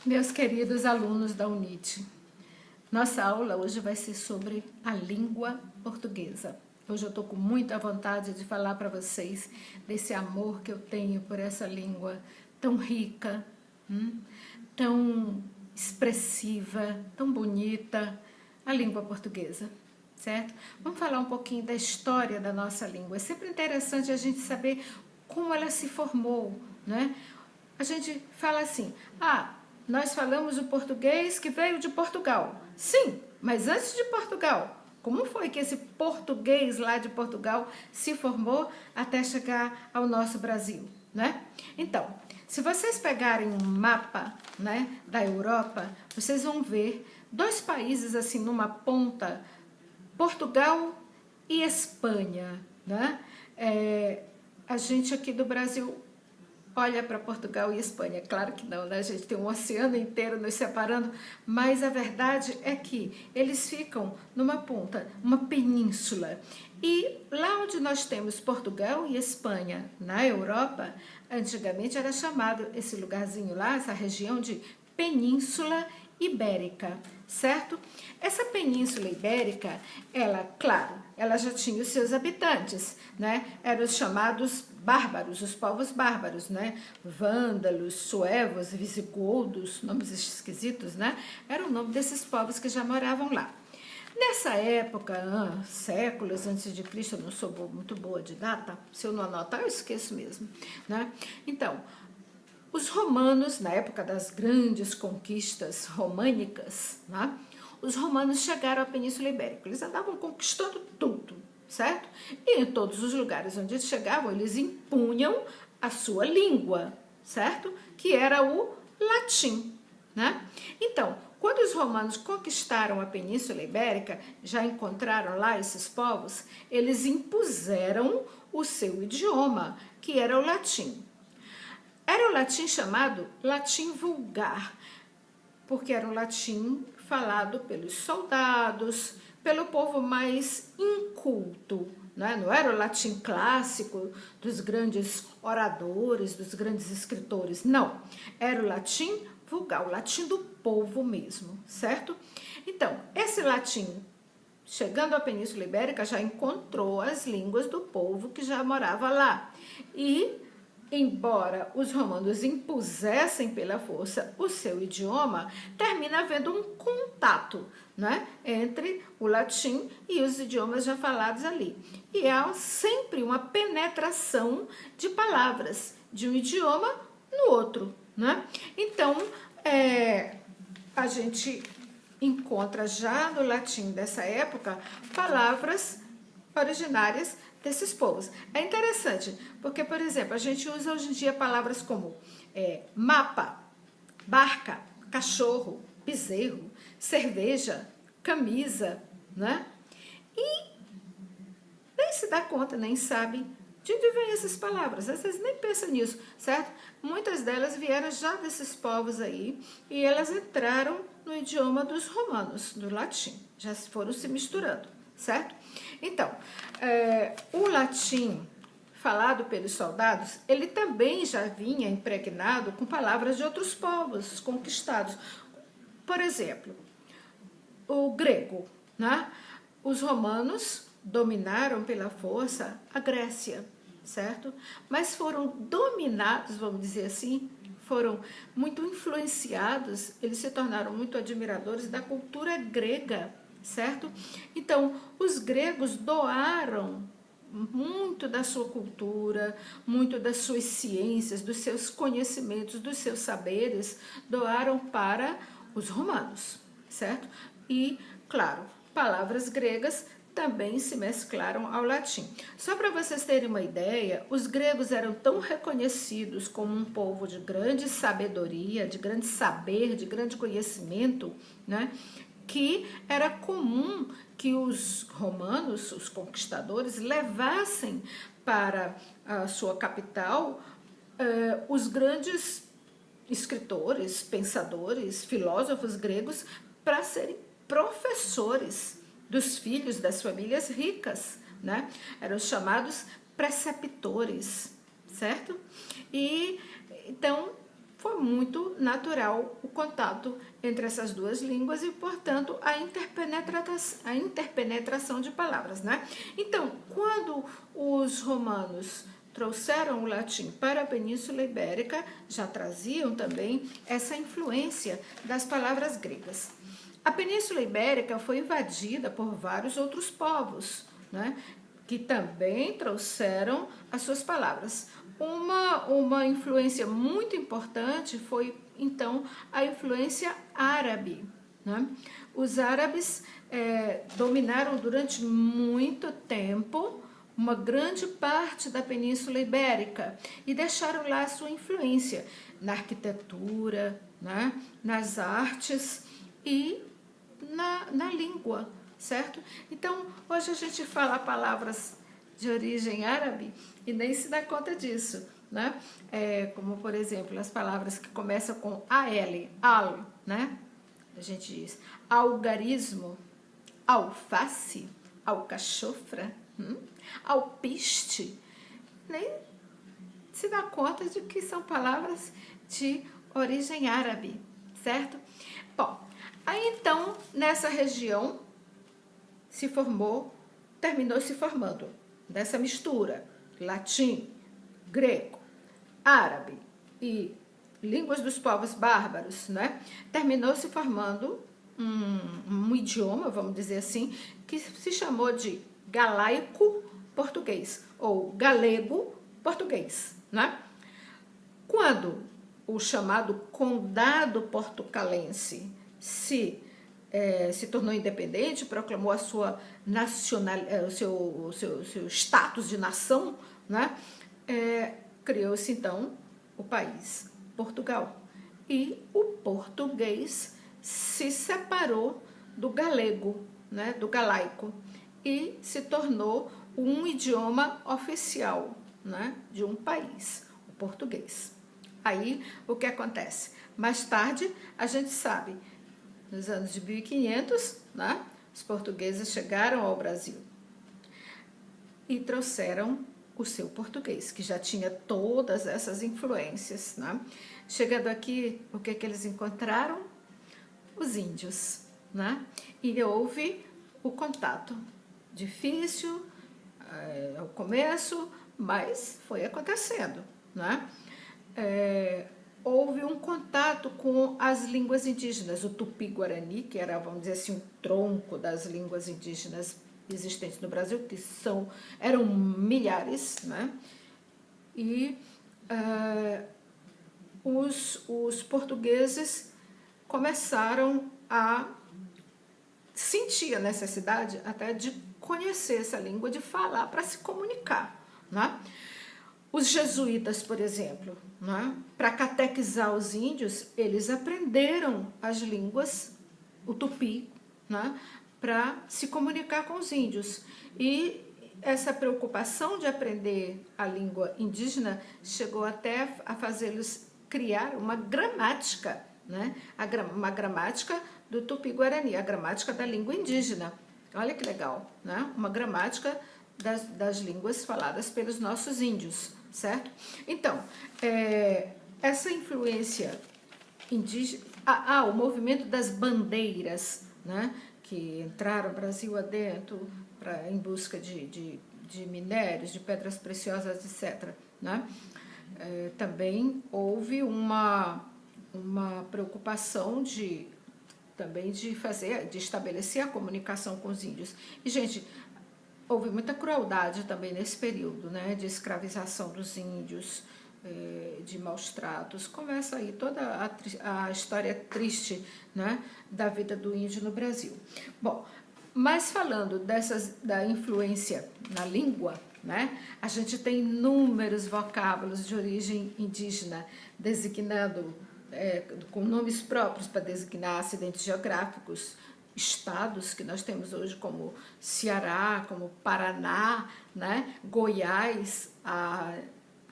Meus queridos alunos da UNIT, nossa aula hoje vai ser sobre a língua portuguesa. Hoje eu estou com muita vontade de falar para vocês desse amor que eu tenho por essa língua tão rica, tão expressiva, tão bonita, a língua portuguesa, certo? Vamos falar um pouquinho da história da nossa língua. É sempre interessante a gente saber como ela se formou, né? A gente fala assim, nós falamos o português que veio de Portugal. Sim, mas antes de Portugal, como foi que esse português lá de Portugal se formou até chegar ao nosso Brasil, né? Então, se vocês pegarem um mapa, né, da Europa, vocês vão ver dois países assim numa ponta, Portugal e Espanha, né? A gente aqui do Brasil olha para Portugal e Espanha, claro que não, né? A gente tem um oceano inteiro nos separando, mas a verdade é que eles ficam numa ponta, uma península. E lá onde nós temos Portugal e Espanha, na Europa, antigamente era chamado esse lugarzinho lá, essa região de Península Ibérica, certo? Essa Península Ibérica, ela, claro, ela já tinha os seus habitantes, né? Eram os chamados bárbaros, os povos bárbaros, né? Vândalos, suevos, visigodos, nomes esquisitos, né? Era o nome desses povos que já moravam lá. Nessa época, séculos antes de Cristo, eu não sou muito boa de data, se eu não anotar eu esqueço mesmo, né? Então, os romanos, na época das grandes conquistas românicas, né, os romanos chegaram à Península Ibérica. Eles andavam conquistando tudo, certo? E em todos os lugares onde eles chegavam, eles impunham a sua língua, certo? Que era o latim, né? Então, quando os romanos conquistaram a Península Ibérica, já encontraram lá esses povos, eles impuseram o seu idioma, que era o latim. Era o latim chamado latim vulgar, porque era um latim falado pelos soldados, pelo povo mais inculto, né? Não era o latim clássico dos grandes oradores, dos grandes escritores, não. Era o latim vulgar, o latim do povo mesmo, certo? Então, esse latim, chegando à Península Ibérica, já encontrou as línguas do povo que já morava lá. E embora os romanos impusessem pela força o seu idioma, termina havendo um contato, né, entre o latim e os idiomas já falados ali. E há sempre uma penetração de palavras de um idioma no outro, né? Então, a gente encontra já no latim dessa época palavras originárias desses povos. É interessante, porque, por exemplo, a gente usa hoje em dia palavras como mapa, barca, cachorro, bezerro, cerveja, camisa, né? E nem se dá conta, nem sabe de onde vêm essas palavras. Às vezes nem pensa nisso, certo? Muitas delas vieram já desses povos aí e elas entraram no idioma dos romanos, do latim. Já foram se misturando, certo? Então, o latim falado pelos soldados, ele também já vinha impregnado com palavras de outros povos conquistados. Por exemplo, o grego, né? Os romanos dominaram pela força a Grécia, certo? Mas foram dominados, vamos dizer assim, foram muito influenciados, eles se tornaram muito admiradores da cultura grega, certo? Então, os gregos doaram muito da sua cultura, muito das suas ciências, dos seus conhecimentos, dos seus saberes, doaram para os romanos, certo? E, claro, palavras gregas também se mesclaram ao latim. Só para vocês terem uma ideia, os gregos eram tão reconhecidos como um povo de grande sabedoria, de grande saber, de grande conhecimento, né? Que era comum que os romanos, os conquistadores, levassem para a sua capital os grandes escritores, pensadores, filósofos gregos para serem professores dos filhos das famílias ricas, né? Eram os chamados preceptores, certo? E então foi muito natural o contato entre essas duas línguas e, portanto, a interpenetração de palavras, né? Então, quando os romanos trouxeram o latim para a Península Ibérica, já traziam também essa influência das palavras gregas. A Península Ibérica foi invadida por vários outros povos, né, que também trouxeram as suas palavras. Uma influência muito importante foi, então, a influência árabe, né? Os árabes dominaram durante muito tempo uma grande parte da Península Ibérica e deixaram lá a sua influência na arquitetura, né? Nas artes e na língua, certo? Então, hoje a gente fala palavras de origem árabe e nem se dá conta disso, né? Como, por exemplo, as palavras que começam com al, né? A gente diz algarismo, alface, alcachofra, alpiste. Nem se dá conta de que são palavras de origem árabe, certo? Bom, aí então, nessa região terminou se formando dessa mistura latim, grego, árabe e línguas dos povos bárbaros, né? Terminou se formando um idioma, vamos dizer assim, que se chamou de galaico-português ou galego-português, né? Quando o chamado Condado Portucalense se tornou independente, proclamou a sua o seu status de nação, né? Criou-se então o país Portugal. E o português se separou do galego, né? Do galaico, e se tornou um idioma oficial, né? De um país, o português. Aí, o que acontece? Mais tarde, a gente sabe, nos anos de 1500, né, os portugueses chegaram ao Brasil e trouxeram o seu português, que já tinha todas essas influências, né? Chegando aqui, o que eles encontraram? Os índios, né? E houve o contato. Difícil ao começo, mas foi acontecendo, né? Houve um contato com as línguas indígenas, o tupi-guarani, que era, vamos dizer assim, um tronco das línguas indígenas existentes no Brasil, que eram milhares, né? E os portugueses começaram a sentir a necessidade até de conhecer essa língua, de falar, para se comunicar, né? Os jesuítas, por exemplo, né, para catequizar os índios, eles aprenderam as línguas, o tupi, né, para se comunicar com os índios. E essa preocupação de aprender a língua indígena chegou até a fazê-los criar uma gramática, né, uma gramática do tupi-guarani, a gramática da língua indígena. Olha que legal, né? Uma gramática das línguas faladas pelos nossos índios, certo? Então, essa influência indígena, o movimento das bandeiras, né, que entraram Brasil adentro em busca de minérios, de pedras preciosas, etc., né? Também houve uma preocupação também de estabelecer a comunicação com os índios. E, gente, houve muita crueldade também nesse período, né, de escravização dos índios, de maus tratos. Começa aí toda a história triste, né, da vida do índio no Brasil. Bom, mas falando da influência na língua, né, a gente tem inúmeros vocábulos de origem indígena, designando com nomes próprios para designar acidentes geográficos, estados que nós temos hoje, como Ceará, como Paraná, né? Goiás, a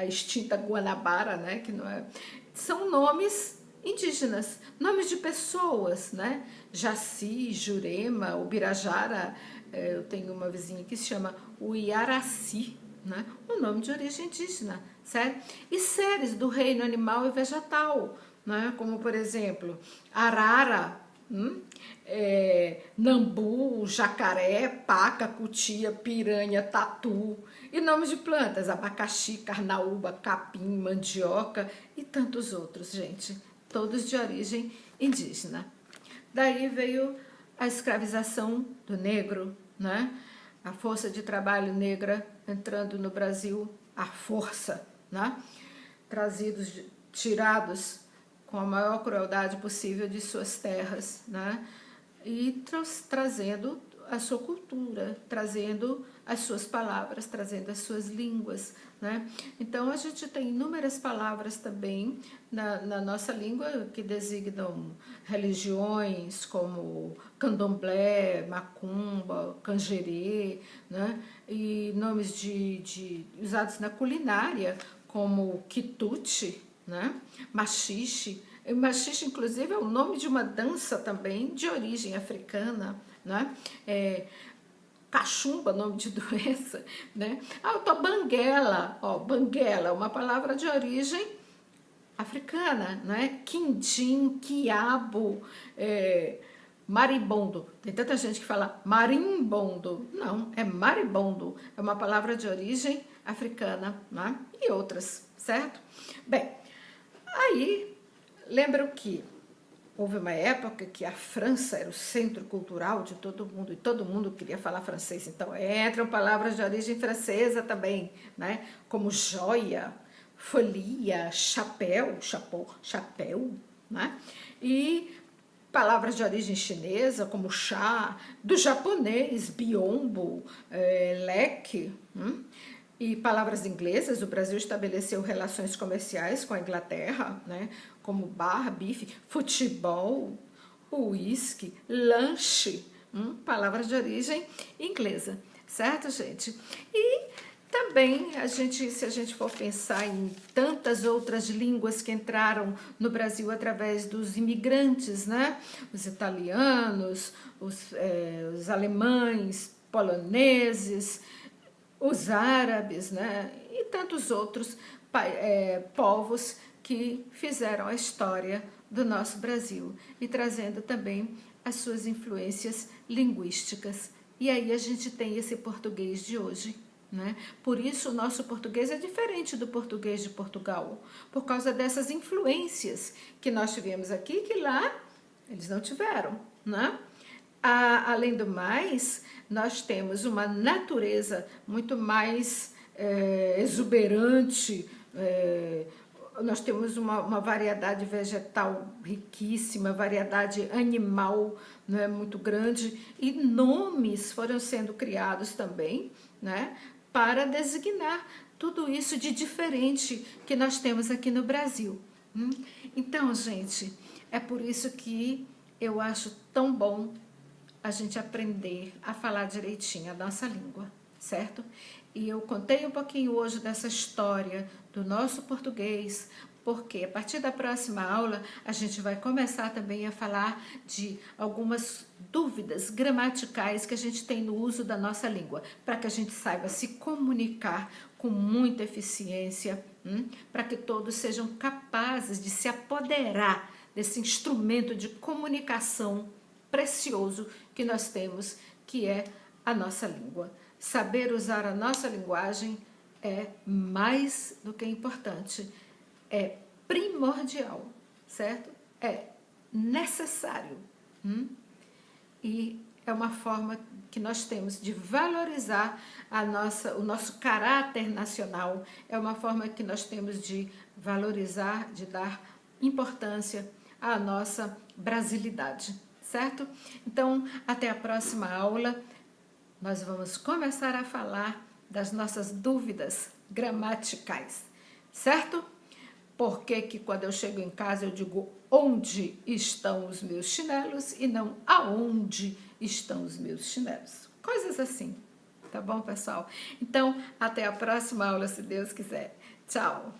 extinta Guanabara, né? Que não é... São nomes indígenas, nomes de pessoas, né? Jaci, Jurema, Ubirajara. Eu tenho uma vizinha que se chama Uiaraci, né? Um nome de origem indígena, certo? E seres do reino animal e vegetal, né? Como, por exemplo, arara, nambu, jacaré, paca, cutia, piranha, tatu. E nomes de plantas, abacaxi, carnaúba, capim, mandioca e tantos outros, gente. Todos de origem indígena. Daí veio a escravização do negro, né? A força de trabalho negra entrando no Brasil à força, né? Tirados com a maior crueldade possível de suas terras, né? E trazendo a sua cultura, trazendo as suas palavras, trazendo as suas línguas, né? Então, a gente tem inúmeras palavras também na nossa língua que designam religiões como candomblé, macumba, canjerê, né? E nomes usados na culinária como quitute, né? Machixe. Machixe, inclusive, é o nome de uma dança também de origem africana, né? Cachumba, nome de doença, né? Banguela, banguela, uma palavra de origem africana, né? Quindim, quiabo, maribondo. Tem tanta gente que fala marimbondo. Não, é maribondo. É uma palavra de origem africana, né? E outras, certo? Bem, aí, lembram que houve uma época que a França era o centro cultural de todo mundo, e todo mundo queria falar francês, então entram palavras de origem francesa também, né? Como joia, folia, chapéu, né? E palavras de origem chinesa, como chá, do japonês, biombo, leque, e palavras inglesas. O Brasil estabeleceu relações comerciais com a Inglaterra, né, como bar, bife, futebol, uísque, lanche, palavras de origem inglesa, certo, gente? E também, se a gente for pensar em tantas outras línguas que entraram no Brasil através dos imigrantes, né? Os italianos, os alemães, poloneses, os árabes, né? E tantos outros povos que fizeram a história do nosso Brasil e trazendo também as suas influências linguísticas. E aí a gente tem esse português de hoje, né? Por isso o nosso português é diferente do português de Portugal, por causa dessas influências que nós tivemos aqui, que lá eles não tiveram, né? Além do mais, nós temos uma natureza muito mais exuberante, nós temos uma variedade vegetal riquíssima, variedade animal, né, muito grande, e nomes foram sendo criados também, né, para designar tudo isso de diferente que nós temos aqui no Brasil. Então, gente, é por isso que eu acho tão bom a gente aprender a falar direitinho a nossa língua, certo? E eu contei um pouquinho hoje dessa história do nosso português, porque a partir da próxima aula a gente vai começar também a falar de algumas dúvidas gramaticais que a gente tem no uso da nossa língua, para que a gente saiba se comunicar com muita eficiência, para que todos sejam capazes de se apoderar desse instrumento de comunicação precioso que nós temos, que é a nossa língua. Saber usar a nossa linguagem é mais do que importante, é primordial, certo? É necessário. E é uma forma que nós temos de valorizar o nosso caráter nacional, é uma forma que nós temos de valorizar, de dar importância à nossa brasilidade, certo? Então, até a próxima aula, nós vamos começar a falar das nossas dúvidas gramaticais, certo? Por que quando eu chego em casa eu digo onde estão os meus chinelos e não aonde estão os meus chinelos? Coisas assim, tá bom, pessoal? Então, até a próxima aula, se Deus quiser. Tchau!